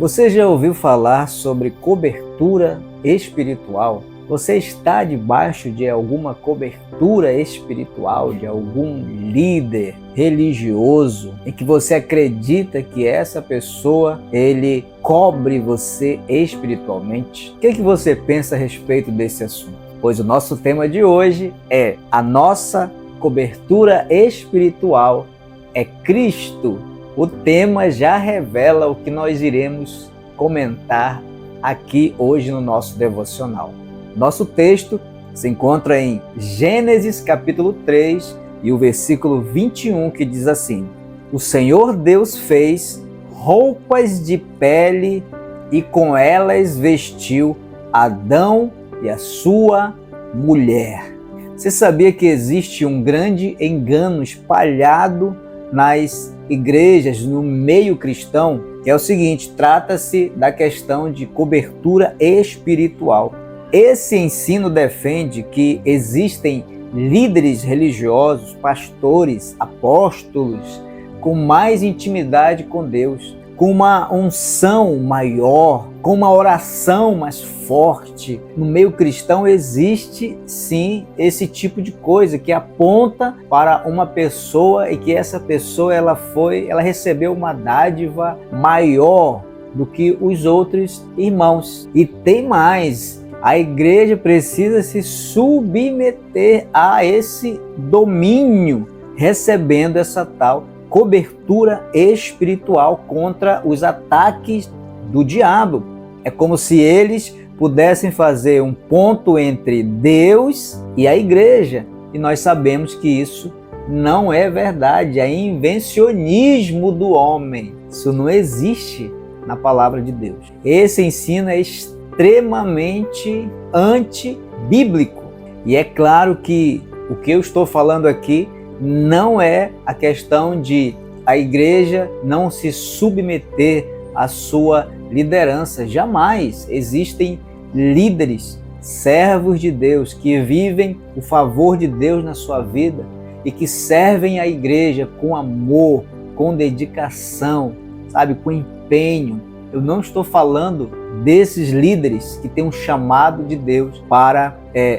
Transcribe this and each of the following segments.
Você já ouviu falar sobre cobertura espiritual? Você está debaixo de alguma cobertura espiritual, de algum líder religioso, em que você acredita que essa pessoa, ele cobre você espiritualmente? O que você pensa a respeito desse assunto? Pois o nosso tema de hoje é a nossa cobertura espiritual é Cristo. O tema já revela o que nós iremos comentar aqui hoje no nosso devocional. Nosso texto se encontra em Gênesis capítulo 3 e o versículo 21, que diz assim: O Senhor Deus fez roupas de pele e com elas vestiu Adão e a sua mulher. Você sabia que existe um grande engano espalhado nas igrejas, no meio cristão, que é o seguinte: trata-se da questão de cobertura espiritual. Esse ensino defende que existem líderes religiosos, pastores, apóstolos, com mais intimidade com Deus, com uma unção maior, com uma oração mais forte. No meio cristão existe sim esse tipo de coisa que aponta para uma pessoa e que essa pessoa ela recebeu uma dádiva maior do que os outros irmãos. E tem mais, a igreja precisa se submeter a esse domínio, recebendo essa tal cobertura espiritual contra os ataques do diabo. É como se eles pudessem fazer um ponto entre Deus e a igreja. E nós sabemos que isso não é verdade, é invencionismo do homem. Isso não existe na palavra de Deus. Esse ensino é extremamente antibíblico. E é claro que o que eu estou falando aqui não é a questão de a igreja não se submeter à sua liderança. Jamais. Existem líderes, servos de Deus, que vivem o favor de Deus na sua vida e que servem a igreja com amor, com dedicação, sabe, com empenho. Eu não estou falando desses líderes que têm um chamado de Deus para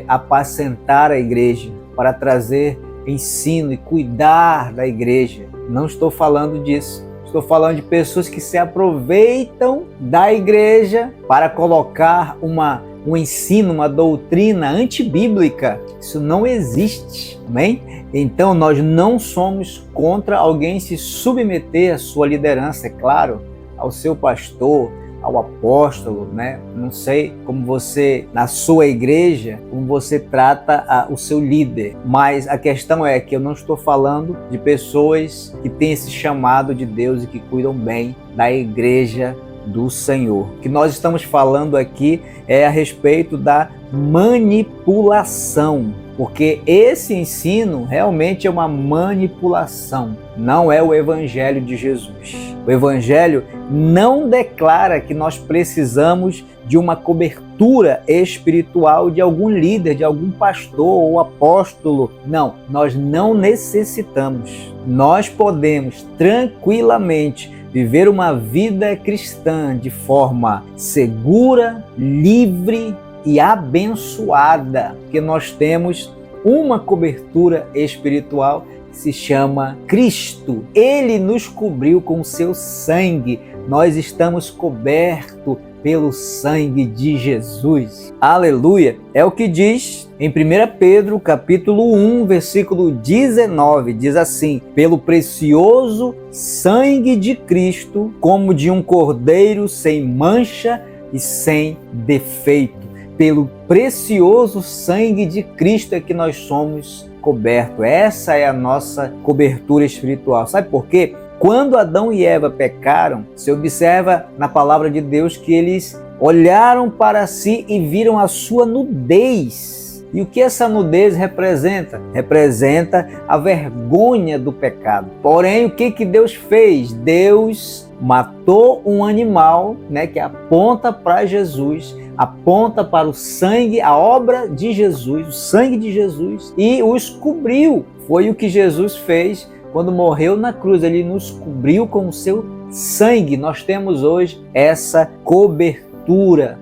apacentar a igreja, para trazer ensino e cuidar da igreja. Não estou falando disso. Estou falando de pessoas que se aproveitam da igreja para colocar um ensino, uma doutrina antibíblica. Isso não existe, amém? Então nós não somos contra alguém se submeter à sua liderança, é claro, ao seu pastor, ao apóstolo, né? Não sei como você, na sua igreja, como você trata o seu líder, mas a questão é que eu não estou falando de pessoas que têm esse chamado de Deus e que cuidam bem da igreja do Senhor. O que nós estamos falando aqui é a respeito da manipulação, porque esse ensino realmente é uma manipulação, não é o Evangelho de Jesus. O Evangelho não declara que nós precisamos de uma cobertura espiritual de algum líder, de algum pastor ou apóstolo. Não, nós não necessitamos. Nós podemos tranquilamente viver uma vida cristã de forma segura, livre e abençoada, porque nós temos uma cobertura espiritual que se chama Cristo. Ele nos cobriu com o seu sangue. Nós estamos cobertos pelo sangue de Jesus. Aleluia! É o que diz em 1 Pedro, capítulo 1, versículo 19. Diz assim: Pelo precioso sangue de Cristo, como de um cordeiro sem mancha e sem defeito. Pelo precioso sangue de Cristo é que nós somos cobertos. Essa é a nossa cobertura espiritual. Sabe por quê? Quando Adão e Eva pecaram, se observa na palavra de Deus que eles olharam para si e viram a sua nudez. E o que essa nudez representa? Representa a vergonha do pecado. Porém, o que Deus fez? Deus matou um animal, né, que aponta para Jesus, aponta para o sangue, a obra de Jesus, o sangue de Jesus, e os cobriu. Foi o que Jesus fez quando morreu na cruz. Ele nos cobriu com o seu sangue, nós temos hoje essa cobertura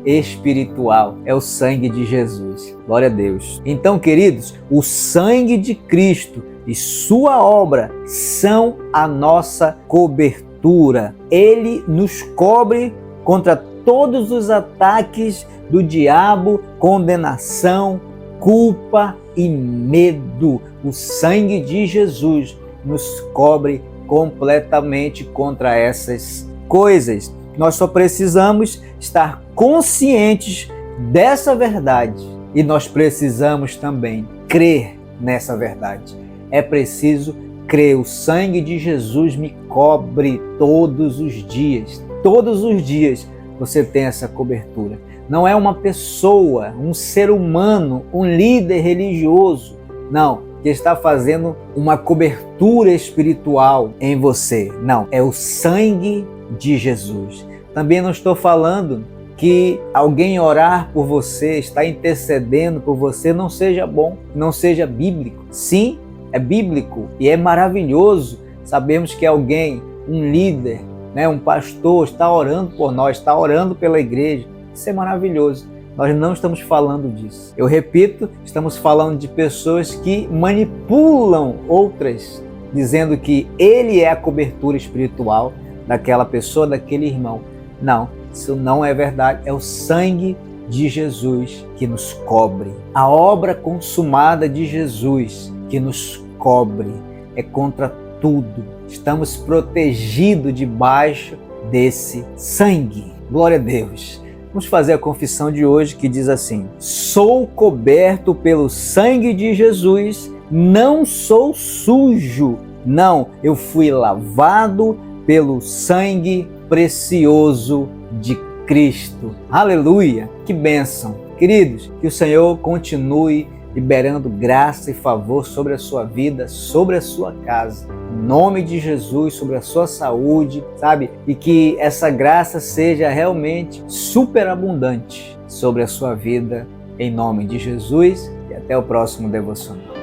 espiritual. É o sangue de Jesus. Glória a Deus. Então, queridos, o sangue de Cristo e sua obra são a nossa cobertura. Ele nos cobre contra todos os ataques do diabo, condenação, culpa e medo. O sangue de Jesus nos cobre completamente contra essas coisas. Nós só precisamos estar conscientes dessa verdade e nós precisamos também crer nessa verdade. É preciso crer. O sangue de Jesus me cobre todos os dias. Todos os dias você tem essa cobertura. Não é uma pessoa, um ser humano, um líder religioso, não, que está fazendo uma cobertura espiritual em você. Não, é o sangue de Jesus. Também não estou falando que alguém orar por você, estar intercedendo por você, não seja bom, não seja bíblico. Sim, é bíblico e é maravilhoso sabermos que alguém, um líder, um pastor está orando por nós, está orando pela igreja. Isso é maravilhoso. Nós não estamos falando disso. Eu repito, estamos falando de pessoas que manipulam outras, dizendo que ele é a cobertura espiritual daquela pessoa, daquele irmão. Não, isso não é verdade. É o sangue de Jesus que nos cobre. A obra consumada de Jesus que nos cobre. É contra tudo. Estamos protegidos debaixo desse sangue. Glória a Deus. Vamos fazer a confissão de hoje que diz assim: sou coberto pelo sangue de Jesus, não sou sujo. Não, eu fui lavado pelo sangue precioso de Cristo. Aleluia! Que bênção! Queridos, que o Senhor continue liberando graça e favor sobre a sua vida, sobre a sua casa. Em nome de Jesus, sobre a sua saúde, sabe? E que essa graça seja realmente superabundante sobre a sua vida. Em nome de Jesus e até o próximo devocional.